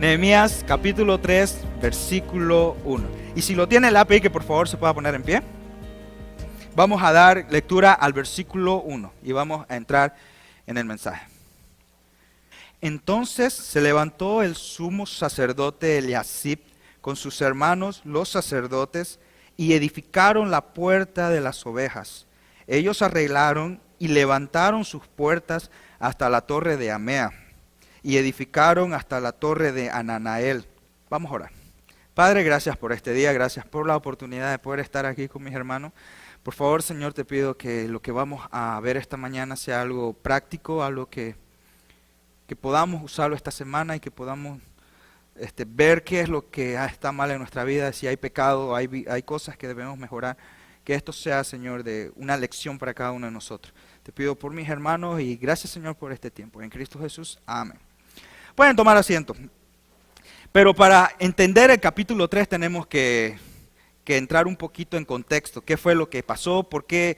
Nehemías capítulo 3, versículo 1. Y si lo tiene el lápiz, que por favor se pueda poner en pie. Vamos a dar lectura al versículo 1 y vamos a entrar en el mensaje. Entonces se levantó el sumo sacerdote Eliasib con sus hermanos los sacerdotes y edificaron la puerta de las ovejas. Ellos arreglaron y levantaron sus puertas hasta la torre de Amea y edificaron hasta la torre de Ananael. Vamos a orar. Padre, gracias por este día, gracias por la oportunidad de poder estar aquí con mis hermanos. Por favor, Señor, te pido que lo que vamos a ver esta mañana sea algo práctico, algo que podamos usarlo esta semana y que podamos ver qué es lo que está mal en nuestra vida, si hay pecado, hay cosas que debemos mejorar. Que esto sea, Señor, de una lección para cada uno de nosotros. Te pido por mis hermanos y gracias, Señor, por este tiempo. En Cristo Jesús, amén. Pueden tomar asiento. Pero para entender el capítulo 3 tenemos que entrar un poquito en contexto. ¿Qué fue lo que pasó? ¿Por qué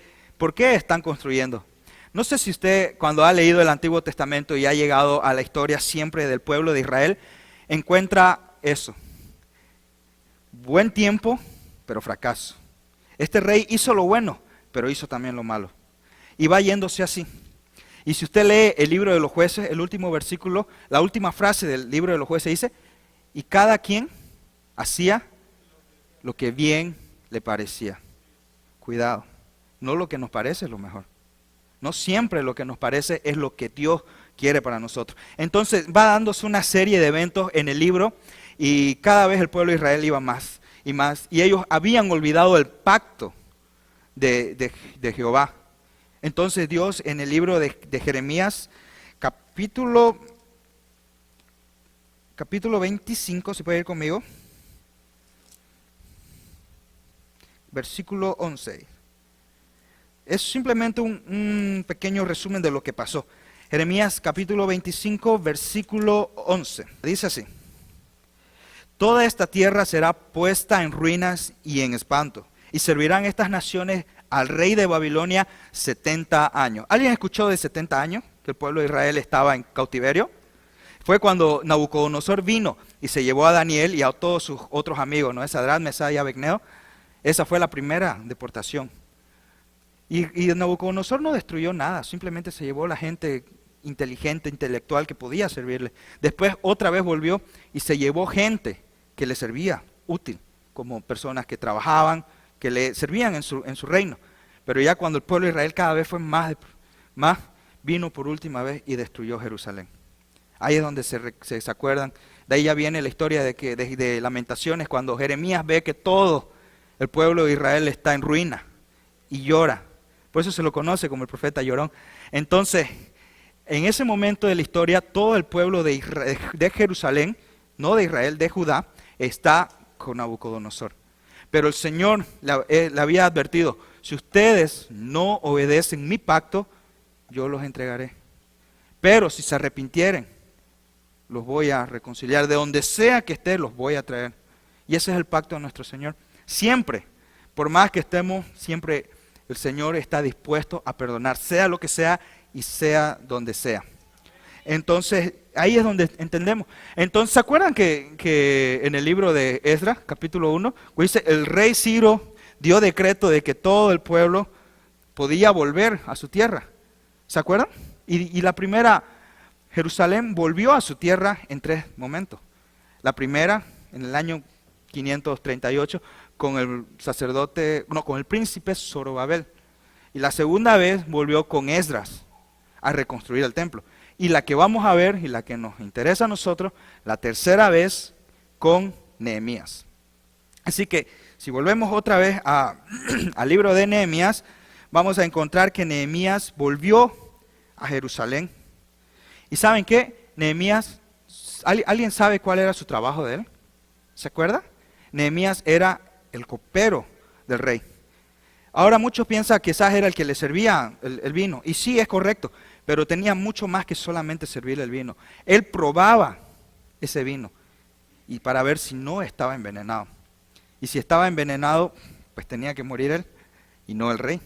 están construyendo? No sé si usted, cuando ha leído el Antiguo Testamento y ha llegado a la historia siempre del pueblo de Israel, encuentra eso. Buen tiempo, pero fracaso. Este rey hizo lo bueno, pero hizo también lo malo. Y va yéndose así. Y si usted lee el libro de los jueces, el último versículo, la última frase del libro de los jueces dice, y cada quien hacía lo que bien le parecía. Cuidado, no lo que nos parece es lo mejor. No siempre lo que nos parece es lo que Dios quiere para nosotros. Entonces va dándose una serie de eventos en el libro y cada vez el pueblo de Israel iba más y más. Y ellos habían olvidado el pacto de Jehová. Entonces Dios en el libro de Jeremías, capítulo 25, si puede ir conmigo, versículo 11. Es simplemente un pequeño resumen de lo que pasó. Jeremías capítulo 25, versículo 11. Dice así. Toda esta tierra será puesta en ruinas y en espanto, y servirán estas naciones al rey de Babilonia 70 años. ¿Alguien escuchó de 70 años que el pueblo de Israel estaba en cautiverio? Fue cuando Nabucodonosor vino y se llevó a Daniel y a todos sus otros amigos, ¿no? Sadrach, Mesach y Abednego. Esa fue la primera deportación. Y Nabucodonosor no destruyó nada, simplemente se llevó a la gente inteligente, intelectual que podía servirle. Después otra vez volvió y se llevó gente que le servía útil, como personas que trabajaban, que le servían en su reino. Pero ya cuando el pueblo de Israel cada vez fue más, vino por última vez y destruyó Jerusalén. Ahí es donde se acuerdan. De ahí ya viene la historia de Lamentaciones, cuando Jeremías ve que todo el pueblo de Israel está en ruina y llora. Por eso se lo conoce como el profeta llorón. Entonces, en ese momento de la historia, todo el pueblo de Jerusalén, no de Israel, de Judá, está con Nabucodonosor. Pero el Señor le había advertido, si ustedes no obedecen mi pacto, yo los entregaré. Pero si se arrepintieren, los voy a reconciliar. De donde sea que esté, los voy a traer. Y ese es el pacto de nuestro Señor. Siempre, por más que estemos, siempre el Señor está dispuesto a perdonar, sea lo que sea y sea donde sea. Entonces, ahí es donde entendemos. Entonces, ¿se acuerdan que en el libro de Esdras, capítulo 1, dice, el rey Ciro dio decreto de que todo el pueblo podía volver a su tierra? ¿Se acuerdan? Y la primera, Jerusalén volvió a su tierra en 3 momentos. La primera, en el año 538, con el príncipe Zorobabel. Y la segunda vez volvió con Esdras a reconstruir el templo. Y la que vamos a ver y la que nos interesa a nosotros, la tercera vez con Nehemías. Así que si volvemos otra vez al libro de Nehemías, vamos a encontrar que Nehemías volvió a Jerusalén. ¿Y saben qué? Nehemías, ¿alguien sabe cuál era su trabajo de él? ¿Se acuerda? Nehemías era el copero del rey. Ahora muchos piensan que quizás era el que le servía el vino. Y sí, es correcto, pero tenía mucho más que solamente servirle el vino. Él probaba ese vino y para ver si no estaba envenenado. Y si estaba envenenado, pues tenía que morir él y no el rey.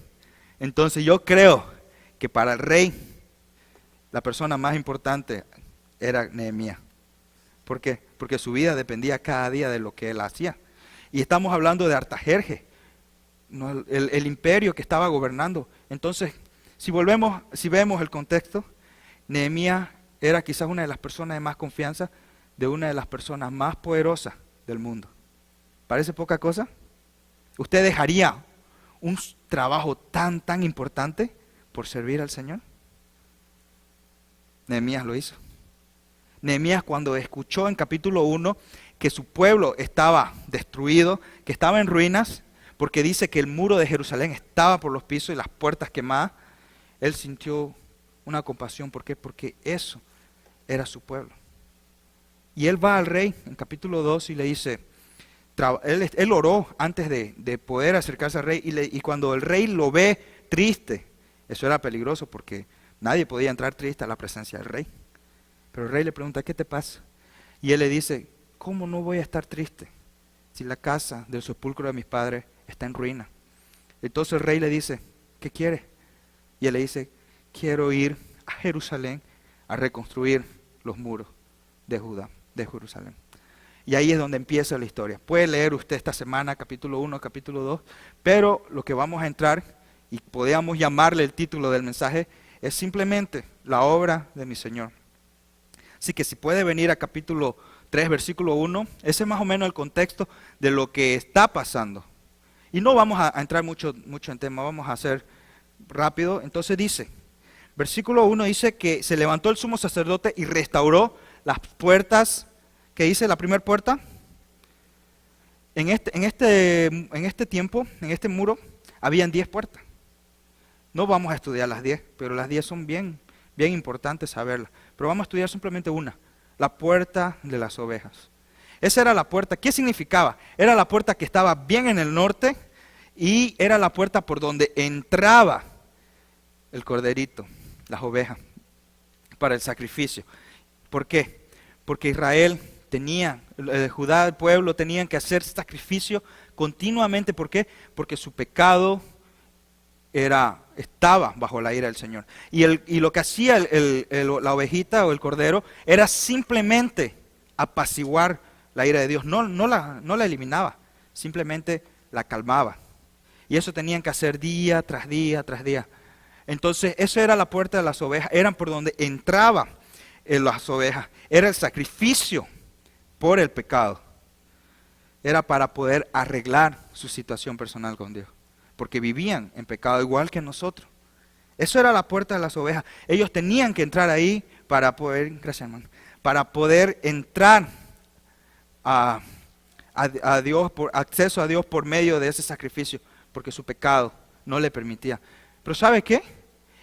Entonces yo creo que para el rey, la persona más importante era Nehemías. ¿Por qué? Porque su vida dependía cada día de lo que él hacía. Y estamos hablando de Artajerjes, ¿no? el imperio que estaba gobernando. Entonces, si vemos el contexto, Nehemías era quizás una de las personas de más confianza de una de las personas más poderosas del mundo. ¿Parece poca cosa? ¿Usted dejaría un trabajo tan importante por servir al Señor? Nehemías lo hizo. Nehemías, cuando escuchó en capítulo 1 que su pueblo estaba destruido, que estaba en ruinas, porque dice que el muro de Jerusalén estaba por los pisos y las puertas quemadas, él sintió una compasión. ¿Por qué? Porque eso era su pueblo. Y él va al rey en capítulo 2 y le dice, él oró antes de poder acercarse al rey, y cuando el rey lo ve triste, eso era peligroso porque nadie podía entrar triste a la presencia del rey. Pero el rey le pregunta, ¿qué te pasa? Y él le dice, ¿cómo no voy a estar triste si la casa del sepulcro de mis padres está en ruina? Entonces el rey le dice, ¿qué quiere? Y él le dice, quiero ir a Jerusalén a reconstruir los muros de Judá, de Jerusalén. Y ahí es donde empieza la historia. Puede leer usted esta semana capítulo 1, capítulo 2, pero lo que vamos a entrar, y podríamos llamarle el título del mensaje, es simplemente la obra de mi Señor. Así que si puede venir a capítulo 3, versículo 1, ese es más o menos el contexto de lo que está pasando. Y no vamos a entrar mucho en tema, vamos a hacer rápido. Entonces dice, versículo 1 dice que se levantó el sumo sacerdote y restauró las puertas. ¿Qué dice la primera puerta? En este tiempo, en este muro, habían 10 puertas. No vamos a estudiar las 10, pero las 10 son bien importantes saberlas. Pero vamos a estudiar simplemente una, la puerta de las ovejas. Esa era la puerta. ¿Qué significaba? Era la puerta que estaba bien en el norte y era la puerta por donde entraba el corderito, las ovejas, para el sacrificio. ¿Por qué? Porque Israel Judá, el pueblo, tenían que hacer sacrificio continuamente. ¿Por qué? Porque su pecado estaba bajo la ira del Señor. Y lo que hacía la ovejita o el cordero era simplemente apaciguar la ira de Dios. No la eliminaba, simplemente la calmaba. Y eso tenían que hacer día tras día tras día. Entonces, eso era la puerta de las ovejas, eran por donde entraban las ovejas. Era el sacrificio por el pecado. Era para poder arreglar su situación personal con Dios, porque vivían en pecado igual que nosotros. Eso era la puerta de las ovejas. Ellos tenían que entrar ahí para poder, gracias hermano, para poder entrar a Dios, por acceso a Dios por medio de ese sacrificio, porque su pecado no le permitía. Pero ¿sabe qué?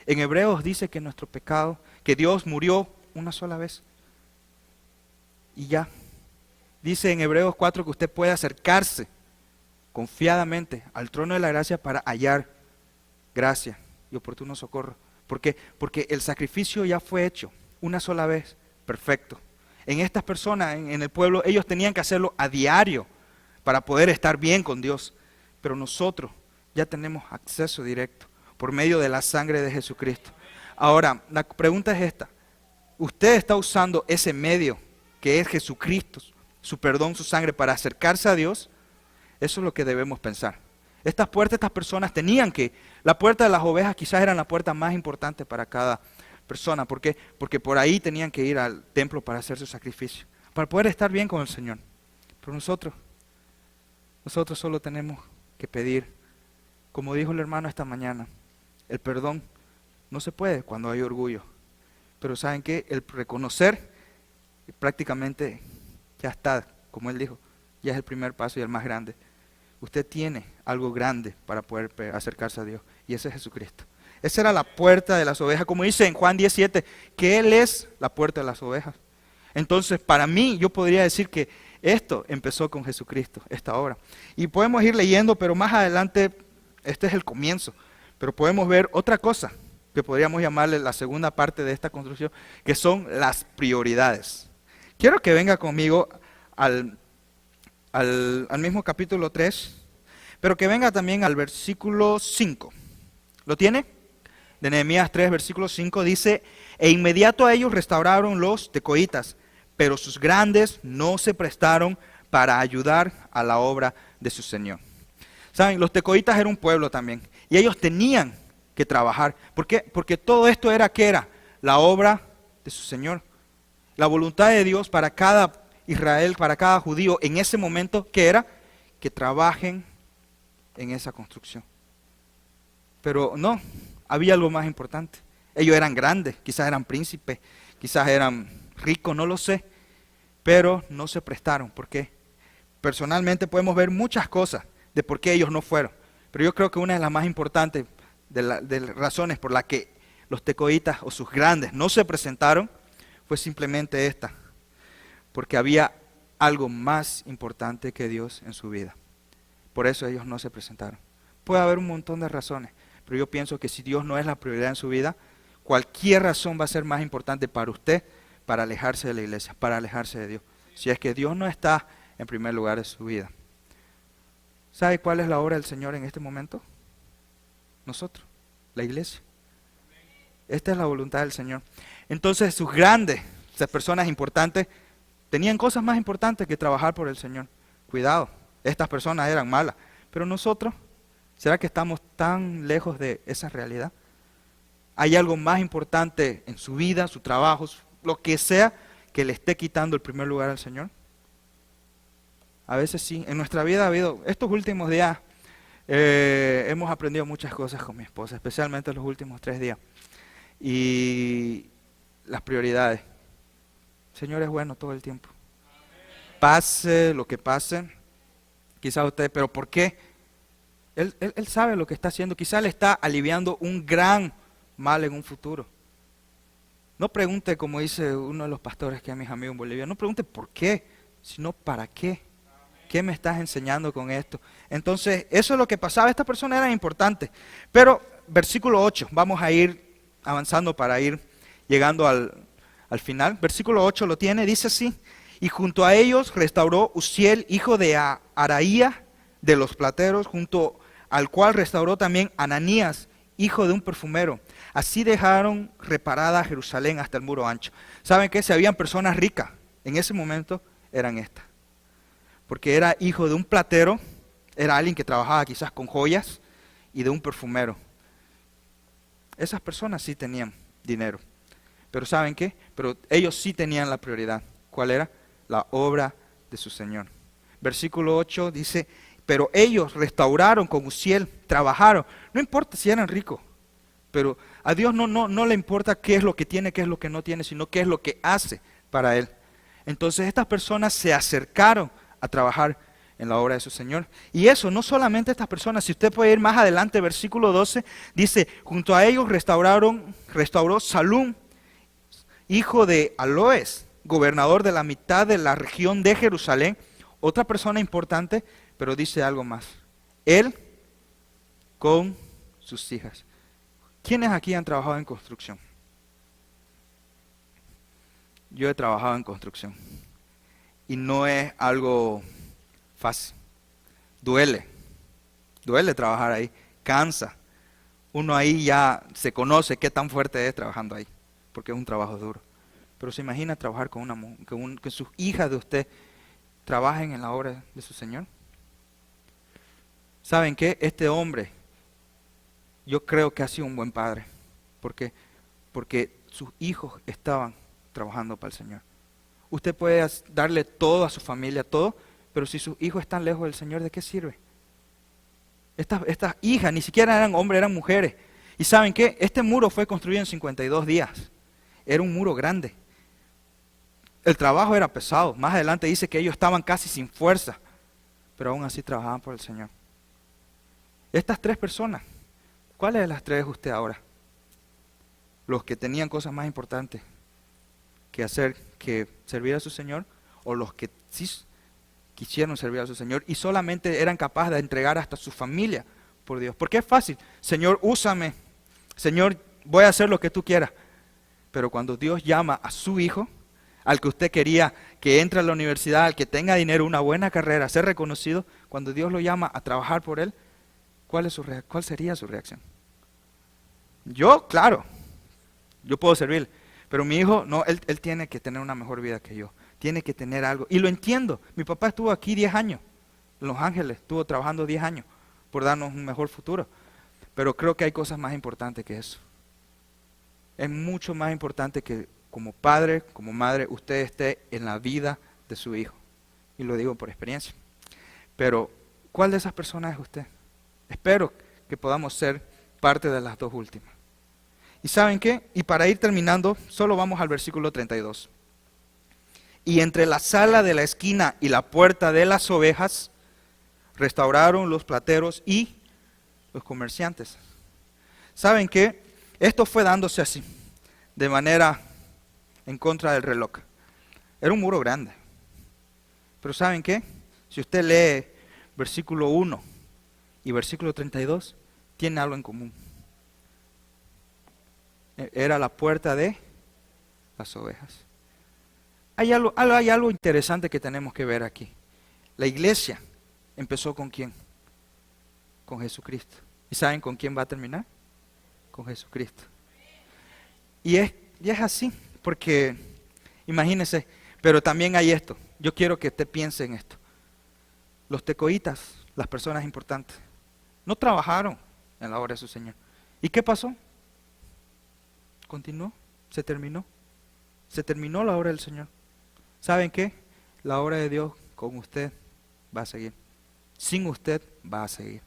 En Hebreos dice que nuestro pecado, que Dios murió una sola vez y ya. Dice en Hebreos 4 que usted puede acercarse confiadamente al trono de la gracia para hallar gracia y oportuno socorro. ¿Por qué? Porque el sacrificio ya fue hecho una sola vez, perfecto. En estas personas, en el pueblo, ellos tenían que hacerlo a diario para poder estar bien con Dios. Pero nosotros ya tenemos acceso directo por medio de la sangre de Jesucristo. Ahora, la pregunta es esta. ¿Usted está usando ese medio que es Jesucristo, su perdón, su sangre, para acercarse a Dios? Eso es lo que debemos pensar. Estas personas tenían la puerta de las ovejas quizás era la puerta más importante para cada persona. ¿Por qué? Porque por ahí tenían que ir al templo para hacer su sacrificio, para poder estar bien con el Señor. Pero nosotros solo tenemos que pedir, como dijo el hermano esta mañana, el perdón no se puede cuando hay orgullo. Pero ¿saben qué? El reconocer prácticamente ya está, como él dijo, ya es el primer paso y el más grande. Usted tiene algo grande para poder acercarse a Dios, y ese es Jesucristo. Esa era la puerta de las ovejas, como dice en Juan 17, que Él es la puerta de las ovejas. Entonces, para mí, yo podría decir que esto empezó con Jesucristo, esta obra. Y podemos ir leyendo, pero más adelante, este es el comienzo. Pero podemos ver otra cosa, que podríamos llamarle la segunda parte de esta construcción, que son las prioridades. Quiero que venga conmigo al mismo capítulo 3, pero que venga también al versículo 5. ¿Lo tiene? De Nehemías 3, versículo 5 dice, e inmediato a ellos restauraron los tecoitas, pero sus grandes no se prestaron para ayudar a la obra de su Señor. Saben, los tecoitas eran un pueblo también, y ellos tenían que trabajar. ¿Por qué? Porque todo esto era, ¿qué era? La obra de su Señor. La voluntad de Dios para cada Israel, para cada judío en ese momento, ¿qué era? Que trabajen en esa construcción. Pero no, había algo más importante. Ellos eran grandes, quizás eran príncipes, quizás eran ricos, no lo sé, pero no se prestaron. ¿Por qué? Personalmente podemos ver muchas cosas de por qué ellos no fueron, pero yo creo que una de las más importantes de las razones por las que los tecoitas o sus grandes no se presentaron fue simplemente esta, porque había algo más importante que Dios en su vida. Por eso ellos no se presentaron. Puede haber un montón de razones, pero yo pienso que si Dios no es la prioridad en su vida, cualquier razón va a ser más importante para usted para alejarse de la iglesia, para alejarse de Dios. Si es que Dios no está en primer lugar de su vida. ¿Sabe cuál es la obra del Señor en este momento? Nosotros, la iglesia. Esta es la voluntad del Señor. Entonces sus grandes, esas personas importantes, tenían cosas más importantes que trabajar por el Señor. Cuidado, estas personas eran malas, pero nosotros, ¿será que estamos tan lejos de esa realidad? ¿Hay algo más importante en su vida, su trabajo, lo que sea, que le esté quitando el primer lugar al Señor? A veces sí. En nuestra vida ha habido, estos últimos días, hemos aprendido muchas cosas con mi esposa, especialmente los últimos 3 días. Y las prioridades. El Señor es bueno todo el tiempo. Pase lo que pase, quizás usted, pero ¿por qué? Él sabe lo que está haciendo. Quizás le está aliviando un gran mal en un futuro. No pregunte, como dice uno de los pastores que es mis amigos en Bolivia, no pregunte por qué, sino para qué. ¿Qué me estás enseñando con esto? Entonces, eso es lo que pasaba. Esta persona era importante. Pero, versículo 8, vamos a ir avanzando para ir llegando al final. Versículo 8 lo tiene, dice así: y junto a ellos restauró Uziel, hijo de Araía, de los plateros, junto al cual restauró también Ananías, hijo de un perfumero. Así dejaron reparada Jerusalén hasta el muro ancho. ¿Saben qué? Si habían personas ricas, en ese momento eran estas. Porque era hijo de un platero, era alguien que trabajaba quizás con joyas, y de un perfumero. Esas personas sí tenían dinero. Pero ¿saben qué? Pero ellos sí tenían la prioridad. ¿Cuál era? La obra de su Señor. Versículo 8 dice: pero ellos restauraron con Uziel, trabajaron. No importa si eran ricos, pero a Dios no le importa qué es lo que tiene, qué es lo que no tiene, sino qué es lo que hace para Él. Entonces estas personas se acercaron a trabajar en la obra de su Señor. Y eso, no solamente estas personas, si usted puede ir más adelante, versículo 12, dice: junto a ellos restauró Salum, hijo de Aloes, gobernador de la mitad de la región de Jerusalén. Otra persona importante, pero dice algo más: él con sus hijas. ¿Quiénes aquí han trabajado en construcción? Yo he trabajado en construcción. Y no es algo fácil. Duele trabajar ahí, cansa. Uno ahí ya se conoce qué tan fuerte es trabajando ahí, porque es un trabajo duro. Pero se imagina trabajar con que sus hijas de usted trabajen en la obra de su Señor. ¿Saben qué? Este hombre, yo creo que ha sido un buen padre. ¿Por qué? Porque sus hijos estaban trabajando para el Señor. Usted puede darle todo a su familia, todo, pero si sus hijos están lejos del Señor, ¿de qué sirve? Estas hijas ni siquiera eran hombres, eran mujeres. ¿Y saben qué? Este muro fue construido en 52 días. Era un muro grande. El trabajo era pesado. Más adelante dice que ellos estaban casi sin fuerza, pero aún así trabajaban por el Señor. Estas 3 personas, ¿cuáles de las 3 es usted ahora? Los que tenían cosas más importantes que hacer que servir a su Señor, o los que sí quisieron servir a su Señor y solamente eran capaces de entregar hasta su familia por Dios. Porque es fácil: Señor, úsame, Señor, voy a hacer lo que tú quieras. Pero cuando Dios llama a su hijo, al que usted quería que entre a la universidad, al que tenga dinero, una buena carrera, ser reconocido, cuando Dios lo llama a trabajar por él, ¿cuál sería su reacción? Yo, claro, yo puedo servir. Pero mi hijo, no, él tiene que tener una mejor vida que yo. Tiene que tener algo. Y lo entiendo. Mi papá estuvo aquí 10 años. En Los Ángeles. Estuvo trabajando 10 años por darnos un mejor futuro. Pero creo que hay cosas más importantes que eso. Es mucho más importante que como padre, como madre, usted esté en la vida de su hijo. Y lo digo por experiencia. Pero, ¿cuál de esas personas es usted? Espero que podamos ser parte de las dos últimas. ¿Y saben qué? Y para ir terminando, solo vamos al versículo 32. Y entre la sala de la esquina y la puerta de las ovejas, restauraron los plateros y los comerciantes. ¿Saben qué? Esto fue dándose así, de manera en contra del reloj. Era un muro grande. Pero ¿saben qué? Si usted lee versículo 1 y versículo 32, tiene algo en común. Era la puerta de las ovejas. Hay algo interesante que tenemos que ver aquí. La iglesia empezó ¿con quién? Con Jesucristo. ¿Y saben con quién va a terminar? Con Jesucristo. Y es así, porque imagínense, pero también hay esto. Yo quiero que usted piense en esto. Los tecoitas, las personas importantes, no trabajaron en la obra de su Señor. ¿Y qué pasó? Continuó, se terminó. Se terminó la obra del Señor. ¿Saben qué? La obra de Dios con usted va a seguir. Sin usted va a seguir.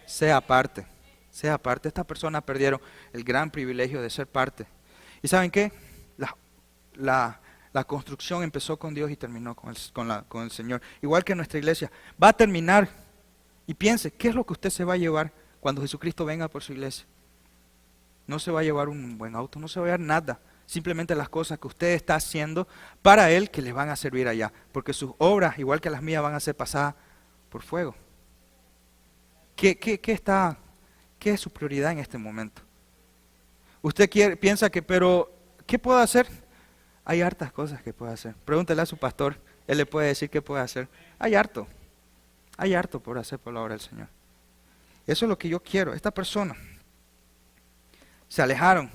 Sea parte. Sea parte. Estas personas perdieron el gran privilegio de ser parte. ¿Y saben qué? La construcción empezó con Dios y terminó con el Señor. Igual que nuestra iglesia. Va a terminar. Y piense, ¿qué es lo que usted se va a llevar cuando Jesucristo venga por su iglesia? No se va a llevar un buen auto, no se va a llevar nada. Simplemente las cosas que usted está haciendo para Él que les van a servir allá. Porque sus obras, igual que las mías, van a ser pasadas por fuego. ¿Qué es su prioridad en este momento? Usted piensa que, pero, ¿qué puedo hacer? Hay hartas cosas que puede hacer. Pregúntele a su pastor, él le puede decir qué puede hacer. Hay harto por hacer por la obra del Señor. Eso es lo que yo quiero. Esta persona se alejaron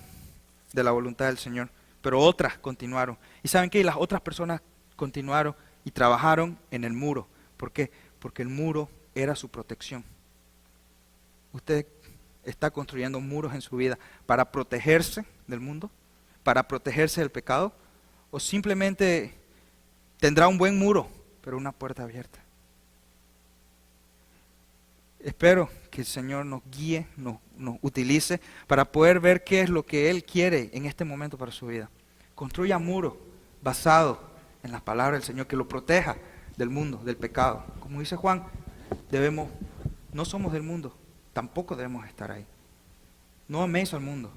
de la voluntad del Señor, pero otras continuaron. ¿Y saben qué? Las otras personas continuaron y trabajaron en el muro. ¿Por qué? Porque el muro era su protección. Usted está construyendo muros en su vida para protegerse del mundo, para protegerse del pecado, o simplemente tendrá un buen muro, pero una puerta abierta. Espero que el Señor nos guíe, nos utilice para poder ver qué es lo que Él quiere en este momento para su vida. Construya muros basados en las palabras del Señor, que lo proteja del mundo, del pecado. Como dice Juan, no somos del mundo, tampoco debemos estar ahí. No améis al mundo.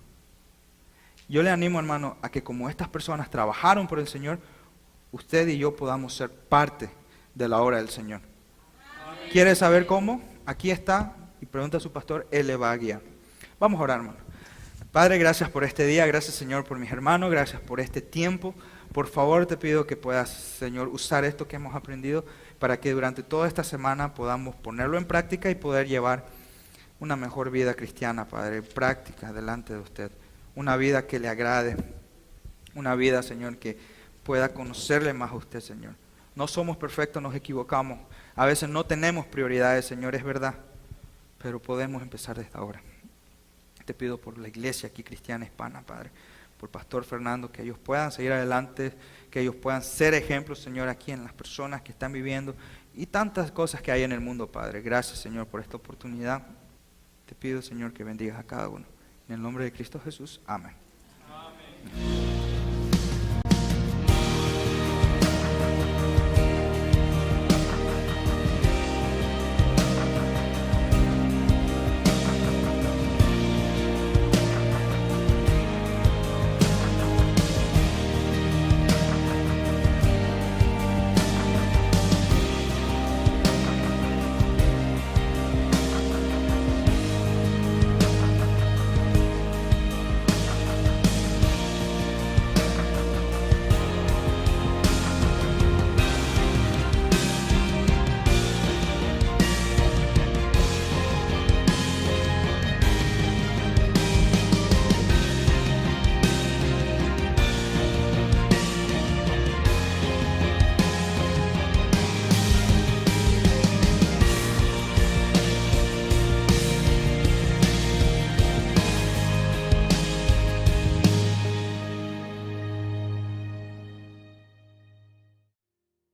Yo le animo, hermano, a que como estas personas trabajaron por el Señor, usted y yo podamos ser parte de la obra del Señor. ¿Quiere saber cómo? Aquí está, y pregunta a su pastor, Él le va a guiar. Vamos a orar, hermano. Padre, gracias por este día, gracias, Señor, por mis hermanos, gracias por este tiempo. Por favor, te pido que puedas, Señor, usar esto que hemos aprendido para que durante toda esta semana podamos ponerlo en práctica y poder llevar una mejor vida cristiana, Padre, práctica delante de usted. Una vida que le agrade, una vida, Señor, que pueda conocerle más a usted, Señor. No somos perfectos, nos equivocamos. A veces no tenemos prioridades, Señor, es verdad. Pero podemos empezar desde ahora. Te pido por la iglesia aquí cristiana hispana, Padre. Por Pastor Fernando, que ellos puedan seguir adelante, que ellos puedan ser ejemplos, Señor, aquí en las personas que están viviendo y tantas cosas que hay en el mundo, Padre. Gracias, Señor, por esta oportunidad. Te pido, Señor, que bendigas a cada uno. En el nombre de Cristo Jesús. Amén.